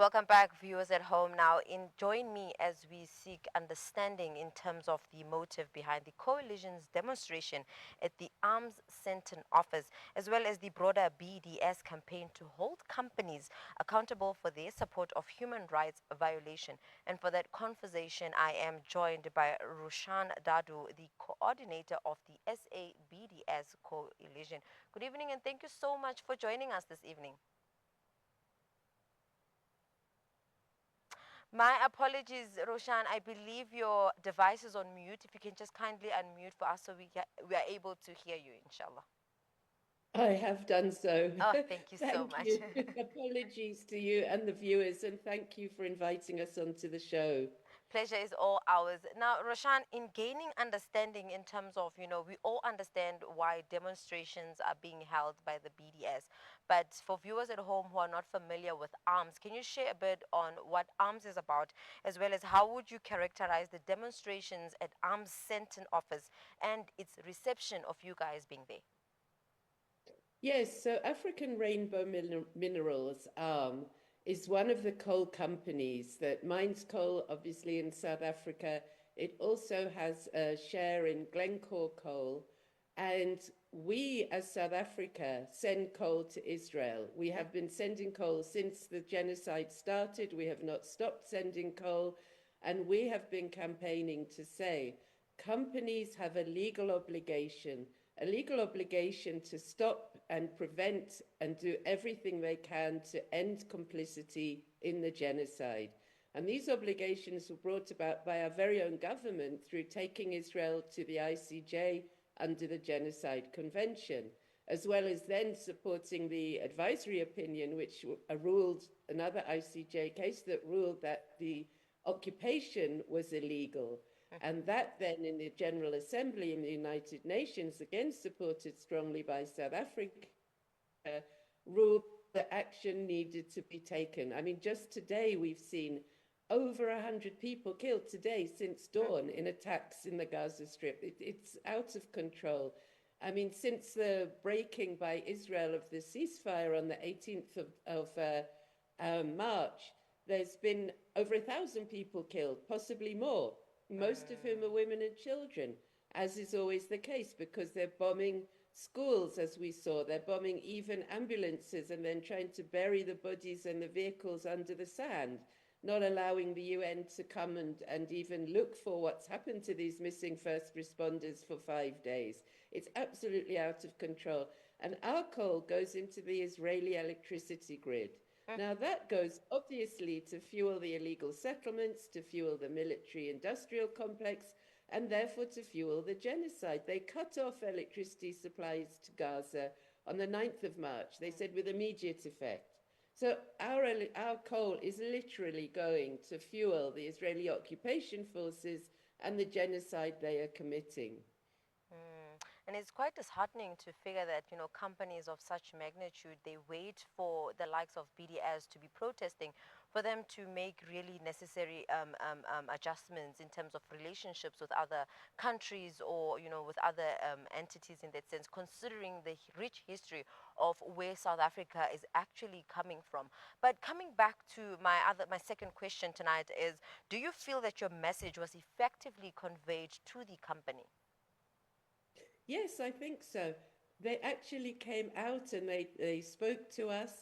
Welcome back, viewers at home. Now, join me as we seek understanding in terms of the motive behind the coalition's demonstration at the Arms Sandton office, as well as the broader BDS campaign to hold companies accountable for their support of human rights violation. And for that conversation, I am joined by Roshan Dadoo, the coordinator of the SABDS coalition. Good evening, and thank you so much for joining us this evening. My apologies, Roshan. I believe your device is on mute. If you can just kindly unmute for us so we are able to hear you, inshallah. I have done so. Oh, thank you so Thank much. you. Apologies to you and the viewers, and thank you for inviting us onto the show. Pleasure is all ours. Now, Roshan, in gaining understanding in terms of, we all understand why demonstrations are being held by the BDS. But for viewers at home who are not familiar with ARMS, can you share a bit on what ARMS is about, as well as how would you characterize the demonstrations at ARMS Sandton office and its reception of you guys being there? Yes, so African Rainbow Minerals is one of the coal companies that mines coal, obviously, in South Africa. It also has a share in Glencore coal. And we, as South Africa, send coal to Israel. We have been sending coal since the genocide started. We have not stopped sending coal. And we have been campaigning to say companies have a legal obligation to stop and prevent and do everything they can to end complicity in the genocide. And these obligations were brought about by our very own government through taking Israel to the ICJ under the Genocide Convention, as well as then supporting the advisory opinion, which ruled another ICJ case that ruled that the occupation was illegal. And that then in the General Assembly in the United Nations, again supported strongly by South Africa, ruled that action needed to be taken. I mean, just today we've seen over 100 people killed today since dawn in attacks in the Gaza Strip. It's out of control. I mean, since the breaking by Israel of the ceasefire on the 18th of March, there's been over 1,000 people killed, possibly more, most of whom are women and children, as is always the case, because they're bombing schools, as we saw. They're bombing even ambulances and then trying to bury the bodies and the vehicles under the sand, not allowing the UN to come and even look for what's happened to these missing first responders for 5 days. It's absolutely out of control. And our coal goes into the Israeli electricity grid. Now, that goes obviously to fuel the illegal settlements, to fuel the military industrial complex, and therefore to fuel the genocide. They cut off electricity supplies to Gaza on the 9th of March, they said with immediate effect. So our coal is literally going to fuel the Israeli occupation forces and the genocide they are committing. And it's quite disheartening to figure that, companies of such magnitude, they wait for the likes of BDS to be protesting for them to make really necessary adjustments in terms of relationships with other countries or, with other entities in that sense, considering the rich history of where South Africa is actually coming from. But coming back to my second question tonight is, do you feel that your message was effectively conveyed to the company? Yes, I think so. They actually came out and they spoke to us.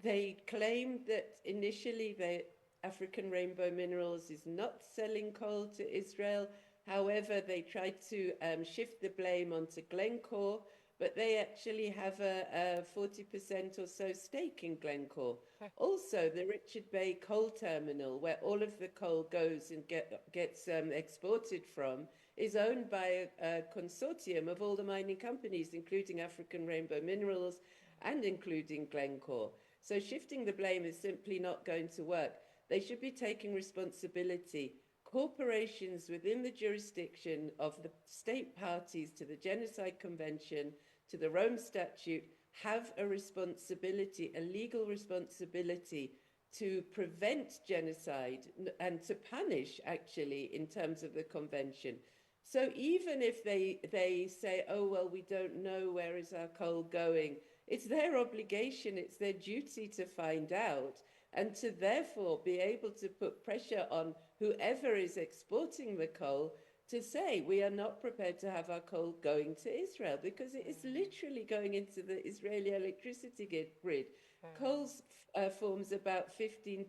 They claimed that initially the African Rainbow Minerals is not selling coal to Israel. However, they tried to shift the blame onto Glencore, but they actually have a 40% or so stake in Glencore. Also, the Richard Bay coal terminal, where all of the coal goes and gets exported from, is owned by a consortium of all the mining companies, including African Rainbow Minerals and including Glencore. So shifting the blame is simply not going to work. They should be taking responsibility. Corporations within the jurisdiction of the state parties to the Genocide Convention, to the Rome Statute, have a responsibility, a legal responsibility to prevent genocide and to punish, actually, in terms of the convention. So even if they say, oh, well, we don't know where is our coal going, it's their obligation, it's their duty to find out. and to therefore be able to put pressure on whoever is exporting the coal to say we are not prepared to have our coal going to Israel because it is literally going into the Israeli electricity grid. Coal forms about 15%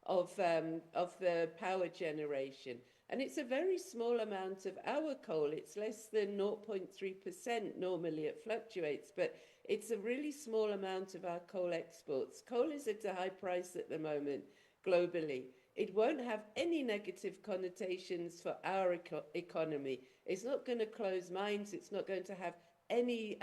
of the power generation. And it's a very small amount of our coal. It's less than 0.3% normally. It fluctuates, but it's a really small amount of our coal exports. Coal is at a high price at the moment globally. It won't have any negative connotations for our economy. It's not going to close mines. It's not going to have any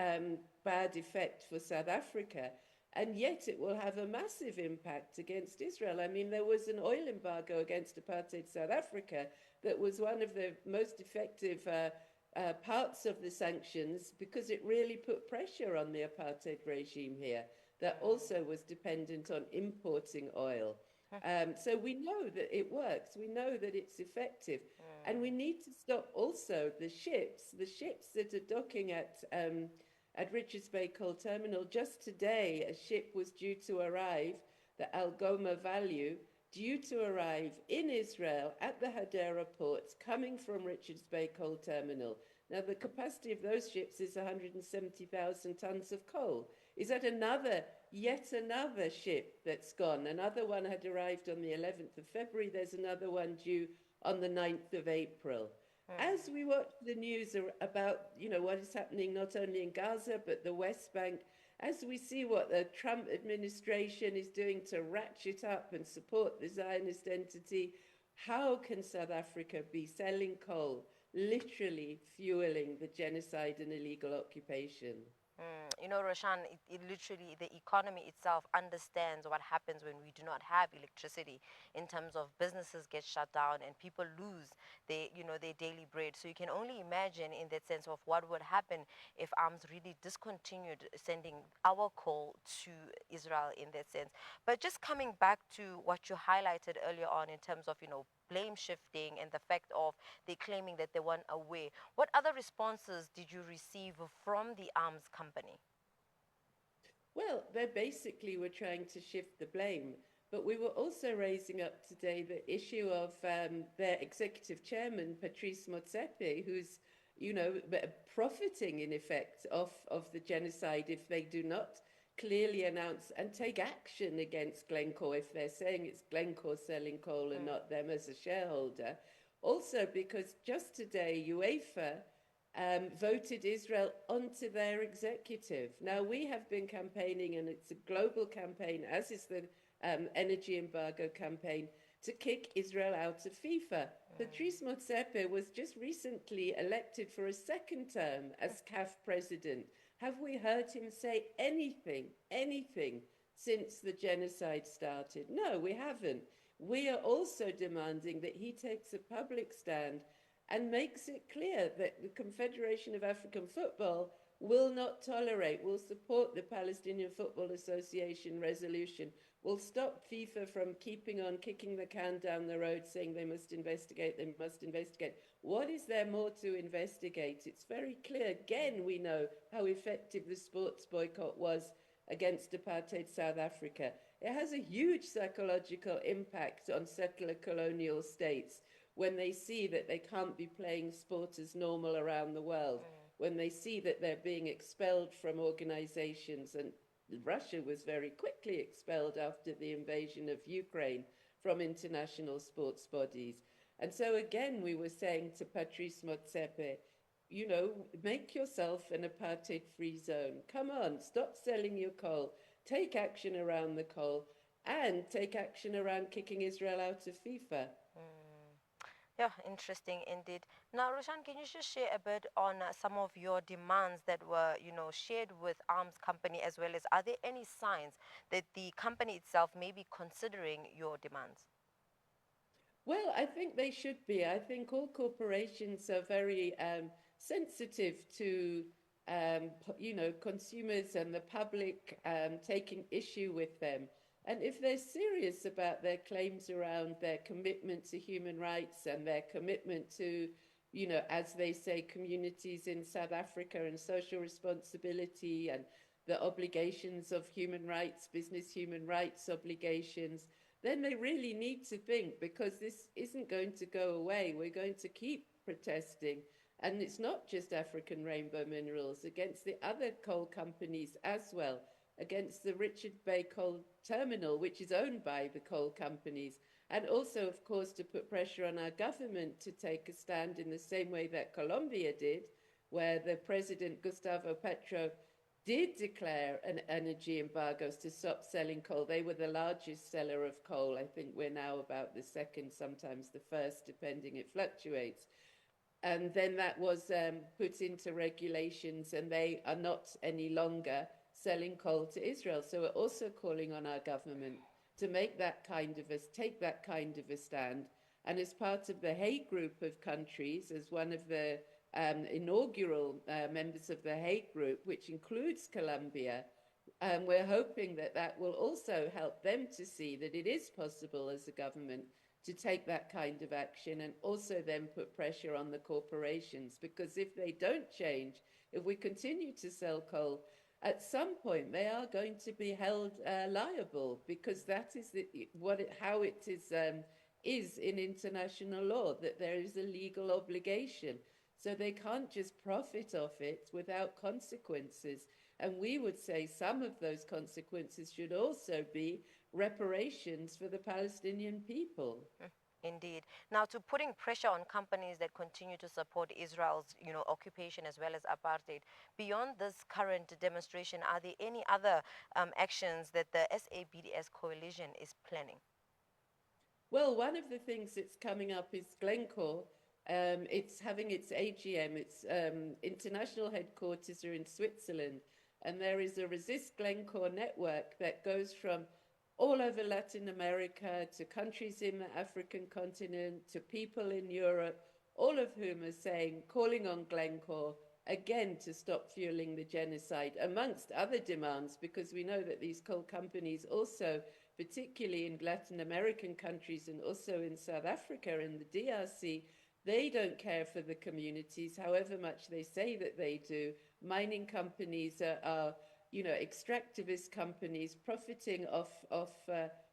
bad effect for South Africa. And yet it will have a massive impact against Israel. I mean, there was an oil embargo against apartheid South Africa that was one of the most effective parts of the sanctions because it really put pressure on the apartheid regime here that also was dependent on importing oil. So we know that it works. We know that it's effective. And we need to stop also the ships that are docking at Richards Bay Coal Terminal. Just today, a ship was due to arrive, the Algoma Value, due to arrive in Israel at the Hadera ports coming from Richards Bay Coal Terminal. Now, the capacity of those ships is 170,000 tons of coal. Is that yet another ship that's gone? Another one had arrived on the 11th of February. There's another one due on the 9th of April. As we watch the news about, what is happening not only in Gaza, but the West Bank, as we see what the Trump administration is doing to ratchet up and support the Zionist entity, how can South Africa be selling coal, literally fueling the genocide and illegal occupation? Roshan, it literally, the economy itself understands what happens when we do not have electricity in terms of businesses get shut down and people lose their daily bread. So you can only imagine in that sense of what would happen if arms really discontinued sending our coal to Israel in that sense. But just coming back to what you highlighted earlier on in terms of, blame shifting and the fact of they claiming that they weren't aware. What other responses did you receive from the arms company? Well, they basically were trying to shift the blame. But we were also raising up today the issue of their executive chairman, Patrice Motsepe, who's, profiting in effect of the genocide if they do not clearly announce and take action against Glencore if they're saying it's Glencore selling coal and not them as a shareholder. Also, because just today, UEFA voted Israel onto their executive. Now, we have been campaigning, and it's a global campaign, as is the energy embargo campaign, to kick Israel out of FIFA. Patrice Motsepe was just recently elected for a second term as CAF president. Have we heard him say anything since the genocide started? No, we haven't. We are also demanding that he takes a public stand and makes it clear that the Confederation of African Football will not tolerate, will support the Palestinian Football Association resolution, will stop FIFA from keeping on kicking the can down the road, saying they must investigate, they must investigate. What is there more to investigate? It's very clear. Again, we know how effective the sports boycott was against apartheid South Africa. It has a huge psychological impact on settler colonial states when they see that they can't be playing sport as normal around the world, when they see that they're being expelled from organizations. And Russia was very quickly expelled after the invasion of Ukraine from international sports bodies. And so again, we were saying to Patrice Motsepe, make yourself an apartheid-free zone. Come on, stop selling your coal. Take action around the coal and take action around kicking Israel out of FIFA. Yeah, interesting indeed. Now, Roshan, can you just share a bit on some of your demands that were, shared with arms company, as well as are there any signs that the company itself may be considering your demands? Well, I think they should be. I think all corporations are very sensitive to, consumers and the public taking issue with them. And if they're serious about their claims around their commitment to human rights and their commitment to, as they say, communities in South Africa and social responsibility and the obligations of human rights, business human rights obligations, then they really need to think, because this isn't going to go away. We're going to keep protesting. And it's not just African Rainbow Minerals, against the other coal companies as well, against the Richard Bay Coal Terminal, which is owned by the coal companies. And also, of course, to put pressure on our government to take a stand in the same way that Colombia did, where the president, Gustavo Petro, did declare an energy embargoes to stop selling coal. They were the largest seller of coal. I think we're now about the second, sometimes the first, depending, it fluctuates. And then that was put into regulations, and they are not any longer selling coal to Israel. So we're also calling on our government to make that kind of take that kind of a stand. And as part of the Hague Group of countries, as one of the inaugural members of the Hague Group, which includes Colombia, we're hoping that that will also help them to see that it is possible as a government to take that kind of action, and also then put pressure on the corporations, because if they don't change, if we continue to sell coal, at some point they are going to be held liable, because that is how it is in international law, that there is a legal obligation. So they can't just profit off it without consequences. And we would say some of those consequences should also be reparations for the Palestinian people. Indeed. Now, to putting pressure on companies that continue to support Israel's, occupation as well as apartheid, beyond this current demonstration, are there any other actions that the SABDS coalition is planning? Well, one of the things that's coming up is Glencore. It's having its AGM. Its international headquarters are in Switzerland, and there is a Resist Glencore network that goes from all over Latin America to countries in the African continent to people in Europe, all of whom are saying, calling on Glencore again to stop fueling the genocide, amongst other demands, because we know that these coal companies also, particularly in Latin American countries and also in South Africa and the DRC, they don't care for the communities, however much they say that they do. Mining companies are extractivist companies profiting off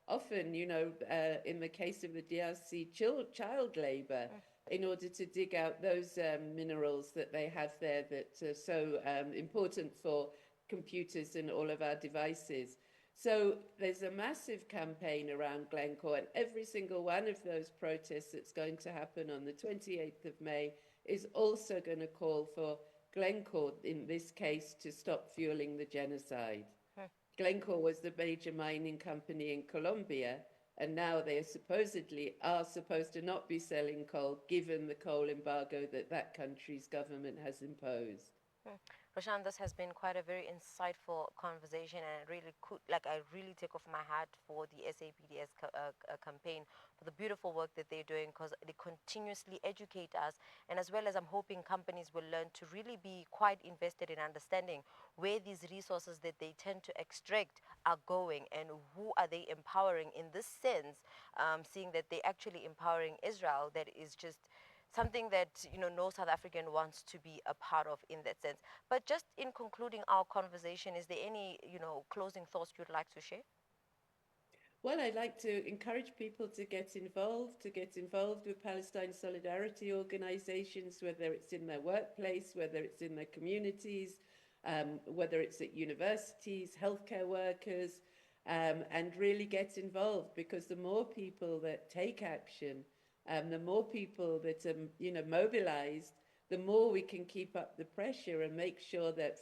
often, in the case of the DRC, child labor in order to dig out those minerals that they have there that are so important for computers and all of our devices. So there's a massive campaign around Glencore, and every single one of those protests that's going to happen on the 28th of May is also going to call for Glencore, in this case, to stop fueling the genocide. Glencore was the major mining company in Colombia, and now they supposedly are supposed to not be selling coal, given the coal embargo that that country's government has imposed. Roshan, this has been quite a very insightful conversation, and I really take off my hat for the SAPDS campaign, for the beautiful work that they're doing, because they continuously educate us, and as well as I'm hoping companies will learn to really be quite invested in understanding where these resources that they tend to extract are going, and who are they empowering in this sense, seeing that they're actually empowering Israel, that is just something that no South African wants to be a part of in that sense. But just in concluding our conversation, is there any closing thoughts you'd like to share? Well, I'd like to encourage people to get involved with Palestine solidarity organizations, whether it's in their workplace, whether it's in their communities, whether it's at universities, healthcare workers, and really get involved, because the more people that take action, the more people that are mobilized, the more we can keep up the pressure and make sure that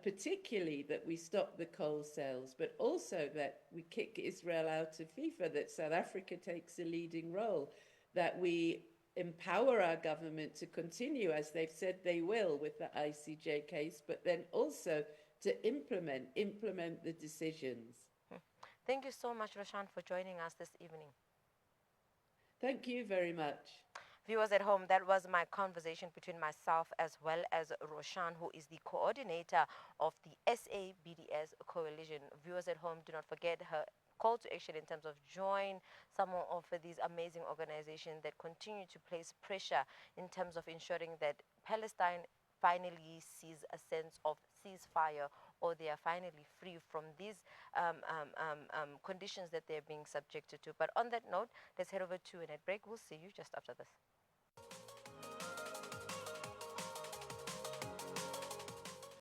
particularly that we stop the coal sales, but also that we kick Israel out of FIFA, that South Africa takes a leading role, that we empower our government to continue, as they've said they will, with the ICJ case, but then also to implement the decisions. Thank you so much, Roshan, for joining us this evening. Thank you very much. Viewers at home, that was my conversation between myself as well as Roshan, who is the coordinator of the SABDS coalition. Viewers at home, do not forget her call to action in terms of join some of these amazing organizations that continue to place pressure in terms of ensuring that Palestine finally sees a sense of ceasefire or they are finally free from these conditions that they're being subjected to. But on that note, let's head over to an ad break. We'll see you just after this.